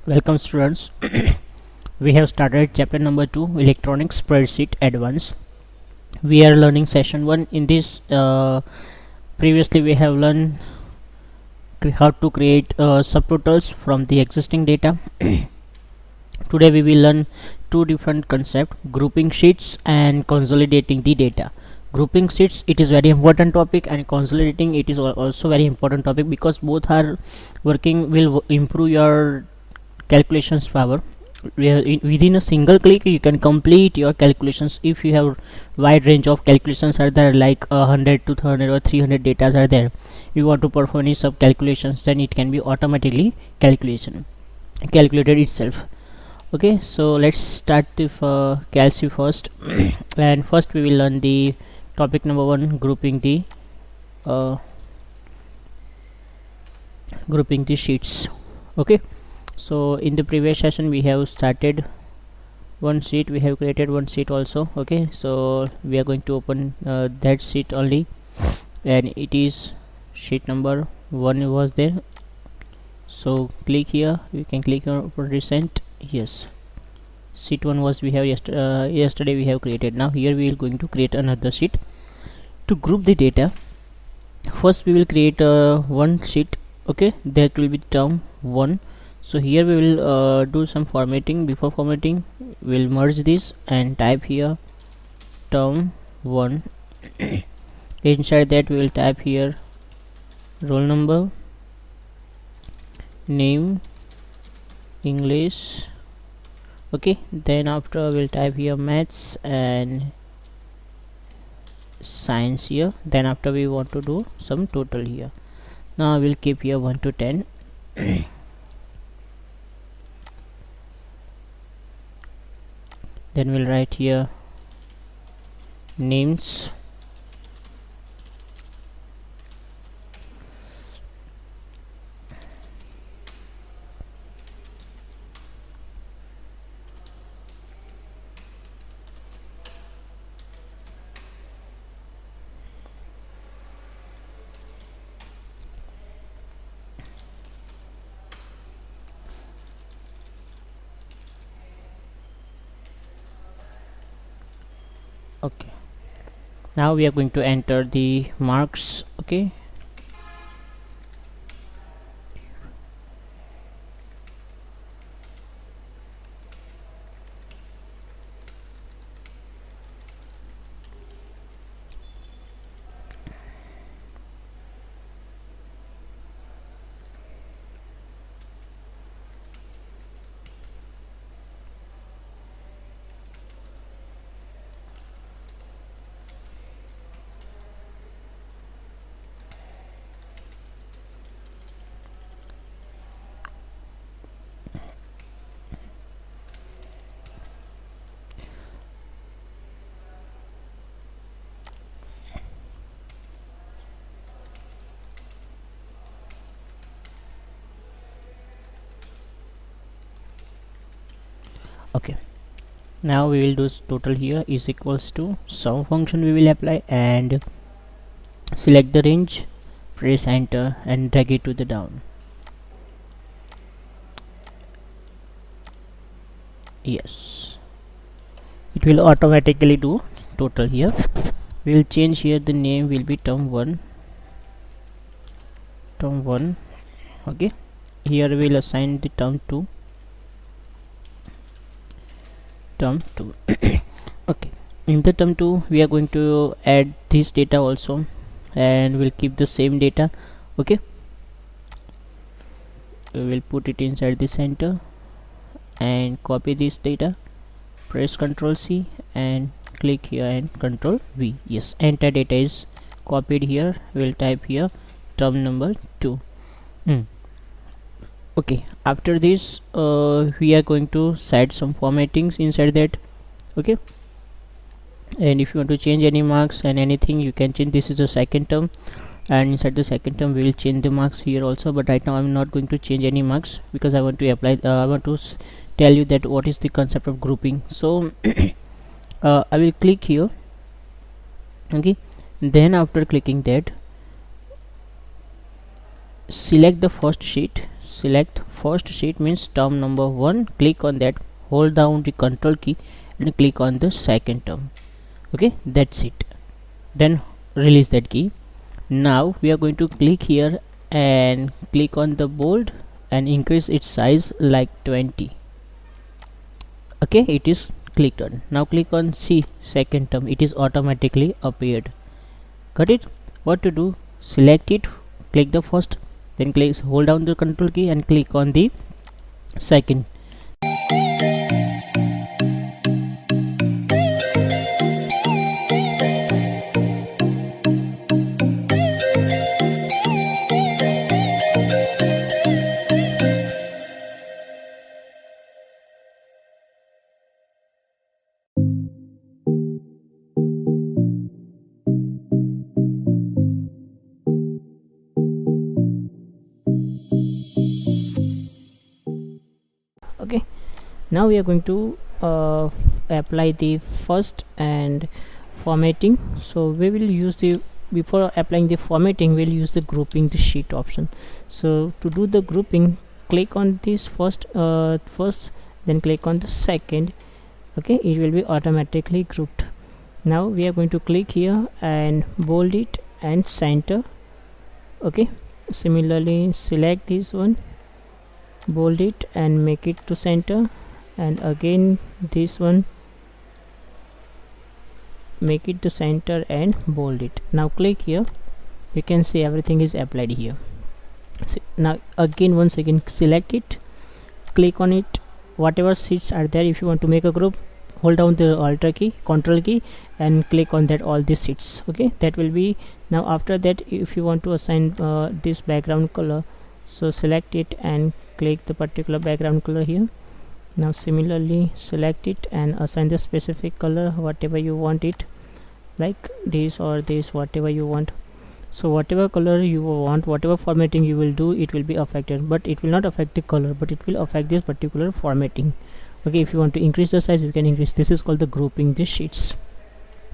Welcome students. We have started chapter number 2, electronic spreadsheet advanced. We are learning session 1. In this previously we have learned how to create subtotals from the existing data. Today we will learn two different concepts, grouping sheets and consolidating the data. Grouping sheets, it is very important topic, and consolidating, it is also very important topic, because both are working will improve your calculations power. Within a single click you can complete your calculations. If you have wide range of calculations are there, like 100 to 200 or 300 data are there, you want to perform any sub calculations, then it can be automatically calculated itself. Okay, so let's start with calc first. And first we will learn the topic number 1, grouping the sheets. Okay, so in the previous session we have started one sheet, we have created one sheet also. Okay, so we are going to open that sheet only, and it is sheet number 1 was there. So click here, you can click on open recent. Yes, sheet 1 was we have yesterday we have created. Now here we are going to create another sheet to group the data. First we will create one sheet. Okay, that will be term 1. So here we will do some formatting. Before formatting, we'll merge this and type here term 1. Inside that we will type here roll number, name, English. Okay, then after we'll type here maths and science here. Then after we want to do some total here. Now we'll keep here 1 to 10. Then we'll write here names, okay. Now we are going to enter the marks. Okay, okay. Now we will do total here is equals to sum function we will apply, and select the range, press enter and drag it to the down. Yes, it will automatically do total here. We will change here, the name will be term 1. Okay, here we will assign the term 2. Okay, in the term 2 we are going to add this data also, and we'll keep the same data. Okay, we will put it inside the center and copy this data, press Ctrl C and click here and Ctrl V. Yes, enter data is copied here. We'll type here term number 2. Okay, after this we are going to set some formattings inside that. Okay, and if you want to change any marks and anything, you can change. This is the second term, and inside the second term we will change the marks here also, but right now I'm not going to change any marks because I want to apply I want to tell you that what is the concept of grouping. So I will click here. Okay, Then after clicking that, select the first sheet. Select first sheet means term number 1, click on that, hold down the control key and click on the second term. Okay, that's it. Then release that key. Now we are going to click here and click on the bold and increase its size like 20. Okay, it is clicked on. Now click on C second term, it is automatically appeared. Got it? What to do? Select it, click the first, then click, hold down the control key and click on the second. Okay, now we are going to apply the first and formatting. So we will use the, before applying the formatting, we'll use the grouping the sheet option. So to do the grouping, click on this first, then click on the second. Okay, it will be automatically grouped. Now we are going to click here and bold it and center. Okay, similarly select this one, bold it and make it to center, and again this one, make it to center and bold it. Now click here, you can see everything is applied here. So now again, once again select it, click on it, whatever sheets are there, if you want to make a group, hold down the alt key, control key and click on that all these sheets. Okay, that will be. Now after that, if you want to assign this background color, so select it and click the particular background color here. Now similarly select it and assign the specific color, whatever you want it, like this or this, whatever you want. So whatever color you want, whatever formatting you will do, it will be affected, but it will not affect the color, but it will affect this particular formatting. Okay, if you want to increase the size, you can increase. This is called the grouping the sheets.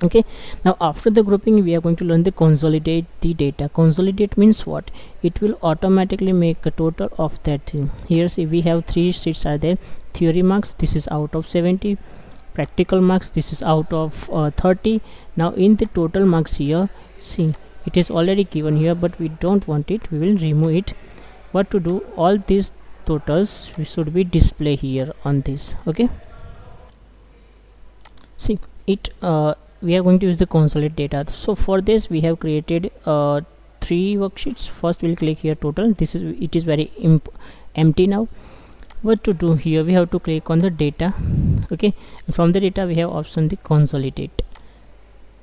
Okay, now after the grouping, we are going to learn the consolidate the data. Consolidate means what? It will automatically make a total of that thing. Here see, we have 3 sheets are there. Theory marks, this is out of 70. Practical marks, this is out of 30. Now in the total marks here, see, it is already given here, but we don't want it, we will remove it. What to do? All these totals we should be display here on this. Okay, see it, we are going to use the consolidate data. So for this we have created 3 worksheets. First we'll click here total. This is, it is very empty now. What to do here? We have to click on the data. Okay, from the data we have option the consolidate.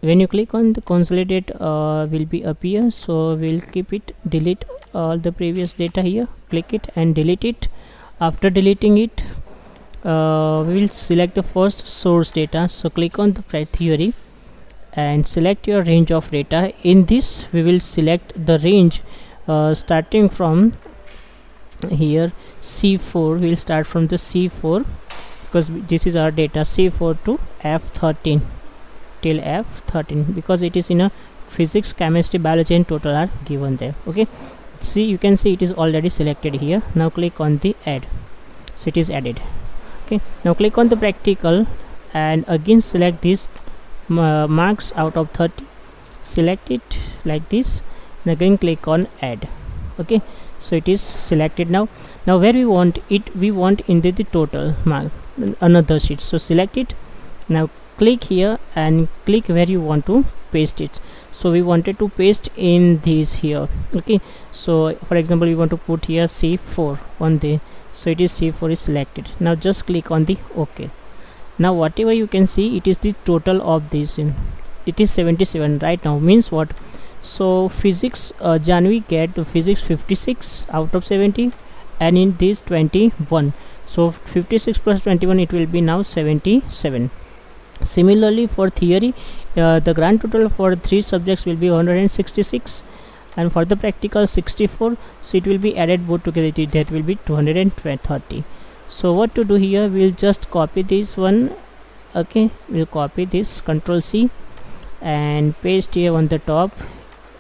When you click on the consolidate, will be appear, so we'll keep it, delete all the previous data here, click it and delete it. After deleting it, we will select the first source data, so click on the theory and select your range of data. In this we will select the range starting from here C4. we'll start from the C4 because this is our data, C4 to F13 till F13, because it is in a physics, chemistry, biology and total are given there. Okay, see, you can see it is already selected here. Now click on the add, so it is added. Okay, now click on the practical and again select this marks out of 30, select it like this and again click on add. Okay, so it is selected. Now where we want it, we want in the total mark, another sheet, so select it. Now click here and click where you want to paste it. So we wanted to paste in these here. Okay, so for example we want to put here C4 on the, so it is C4 is selected. Now just click on the OK. Now whatever you can see, it is the total of this in, it is 77 right now. Means what? So physics, Janvi get physics 56 out of 70 and in this 21, so 56 plus 21, it will be now 77. Similarly for theory, the grand total for 3 subjects will be 166 and for the practical 64, so it will be added both together, that will be 230. So what to do here, we'll just copy this one. Okay, we'll copy this, Control C and paste here on the top,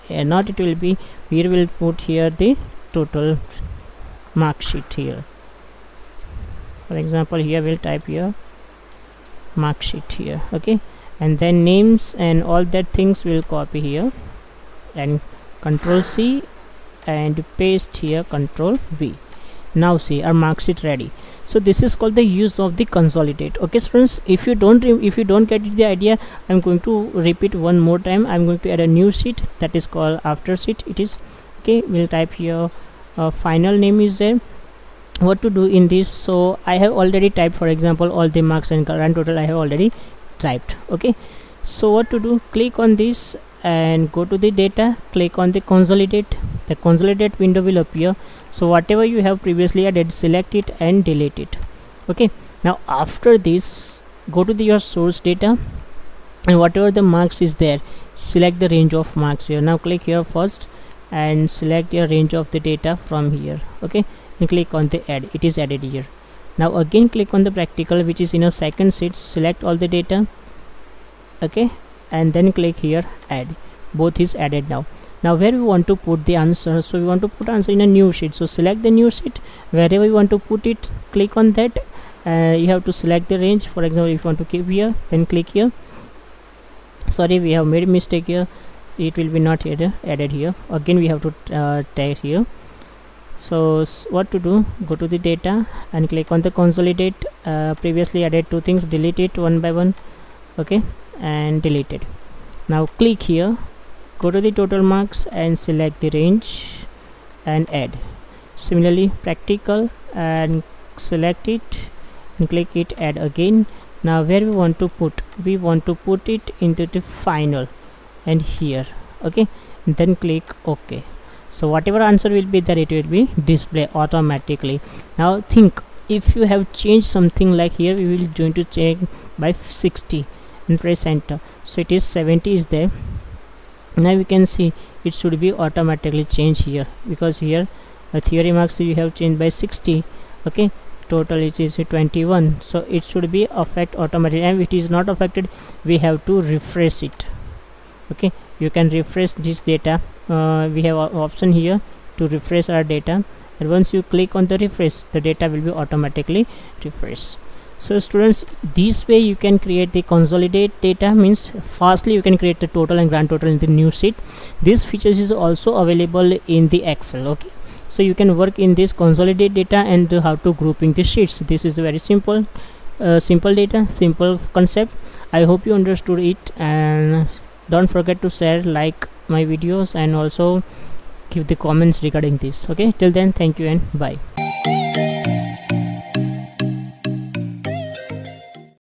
and not it will be, here we'll put here the total mark sheet here. For example, here we'll type here mark sheet here. Okay, and then names and all that things will copy here and Control C and paste here, Control V. Now see our mark sheet ready. So this is called the use of the consolidate. Okay students, if you don't get the idea, I'm going to repeat one more time. I'm going to add a new sheet that is called after sheet. It is okay, we'll type here final name is there. What to do in this? So I have already typed, for example, all the marks and current total I have already typed. Okay, so what to do? Click on this and go to the data, click on the consolidate. The consolidate window will appear. So whatever you have previously added, select it and delete it. Okay, now after this, go to your source data, and whatever the marks is there, select the range of marks here. Now click here first and select your range of the data from here. Okay, and click on the add. It is added here. Now again click on the practical, which is in a second sheet, select all the data. Okay, and then click here add. Both is added now. Now where we want to put the answer, so we want to put answer in a new sheet, so select the new sheet. Wherever you want to put it, click on that. You have to select the range. For example, if you want to keep here, then click here. Sorry, we have made a mistake here, it will be not added here. Again we have to tag here. So what to do? Go to the data and click on the consolidate. Previously added two things, delete it one by one. Okay, and delete it. Now click here, go to the total marks and select the range and add. Similarly practical, and select it and click it, add again. Now where we want to put, we want to put it into the final and here. Okay, and then click OK. So whatever answer will be there, it will be display automatically. Now think, if you have changed something like here, we will going to change by 60 and press enter. So it is 70 is there. Now we can see it should be automatically changed here, because here the theory marks you have changed by 60. Okay, total it is 21, so it should be affect automatically, and if it is not affected, we have to refresh it. Okay, you can refresh this data. We have an option here to refresh our data, and once you click on the refresh, the data will be automatically refreshed. So students, this way you can create the consolidate data, means fastly you can create the total and grand total in the new sheet. This features is also available in the Excel. Okay, so you can work in this consolidate data and how to grouping the sheets. This is very simple data, simple concept. I hope you understood it, and don't forget to share, like my videos, and also give the comments regarding this. Okay, till then, thank you and bye.